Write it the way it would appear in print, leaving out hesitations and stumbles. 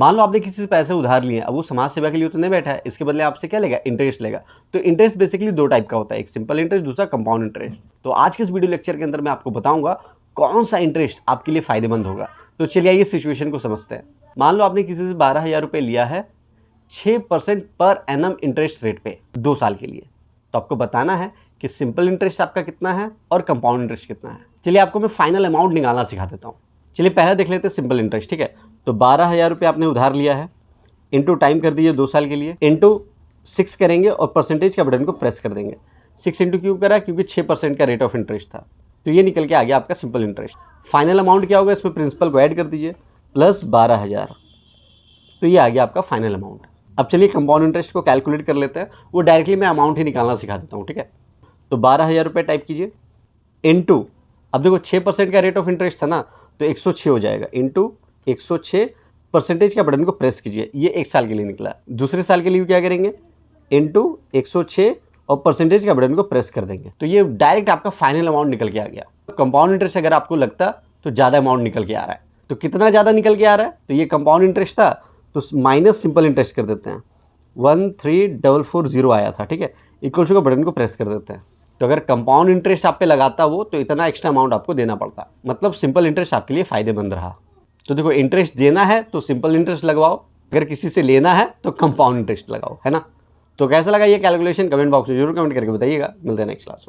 मान लो आपने किसी से पैसे उधार लिए, अब वो समाज सेवा के लिए तो नहीं बैठा है, इसके बदले आपसे क्या लेगा, इंटरेस्ट लेगा। तो इंटरेस्ट बेसिकली दो टाइप का होता है, एक सिंपल इंटरेस्ट, दूसरा कंपाउंड इंटरेस्ट। तो आज के इस वीडियो लेक्चर के अंदर मैं आपको बताऊंगा कौन सा इंटरेस्ट आपके लिए फायदेमंद होगा। तो चलिए आइए सिचुएशन को समझते हैं। मान लो आपने किसी से 12,000 रुपये लिया है 6% पर एनम इंटरेस्ट रेट पे 2 साल के लिए। तो आपको बताना है कि सिंपल इंटरेस्ट आपका कितना है और कंपाउंड इंटरेस्ट कितना है। चलिए आपको मैं फाइनल अमाउंट निकालना सिखा देता हूँ। चलिए पहले देख लेते हैं सिंपल इंटरेस्ट, ठीक है। तो 12,000 रुपये आपने उधार लिया है, इंटू टाइम कर दीजिए 2 साल के लिए, इंटू 6 करेंगे और परसेंटेज का बटन को प्रेस कर देंगे। 6 इंटू क्यों करा, क्योंकि 6% का रेट ऑफ इंटरेस्ट था। तो ये निकल के आ गया आपका सिंपल इंटरेस्ट। फाइनल अमाउंट क्या होगा, इसमें प्रिंसिपल को ऐड कर दीजिए प्लस 12,000, तो ये आ गया आपका फाइनल अमाउंट। अब चलिए कंपाउंड इंटरेस्ट को कैलकुलेट कर लेते हैं, वो डायरेक्टली मैं अमाउंट ही निकालना सिखा देता हूँ, ठीक है। तो 12,000 रुपये टाइप कीजिए, इंटू, अब देखो 6% का रेट ऑफ इंटरेस्ट था ना, तो 106 हो जाएगा, इंटू 106, परसेंटेज का बटन को प्रेस कीजिए, ये 1 साल के लिए निकला। दूसरे साल के लिए क्या करेंगे, इंटू 106 और परसेंटेज का बटन को प्रेस कर देंगे, तो ये डायरेक्ट आपका फाइनल अमाउंट निकल के आ गया। कंपाउंड इंटरेस्ट अगर आपको लगता तो ज़्यादा अमाउंट निकल के आ रहा है, तो कितना ज़्यादा निकल के आ रहा है, तो ये कंपाउंड इंटरेस्ट था तो माइनस सिंपल इंटरेस्ट कर देते हैं, 13,440 आया था, ठीक है। इक्वल्स का बटन को प्रेस कर देते हैं। तो अगर कंपाउंड इंटरेस्ट आप पे लगाता वो तो इतना एक्स्ट्रा अमाउंट आपको देना पड़ता, मतलब सिंपल इंटरेस्ट आपके लिए फायदेमंद रहा। तो देखो इंटरेस्ट देना है तो सिंपल इंटरेस्ट लगवाओ, अगर किसी से लेना है तो कंपाउंड इंटरेस्ट लगाओ, है ना। तो कैसा लगा ये कैलकुलेशन, कमेंट बॉक्स में जरूर कमेंट करके बताइएगा। मिलते हैं नेक्स्ट क्लास में।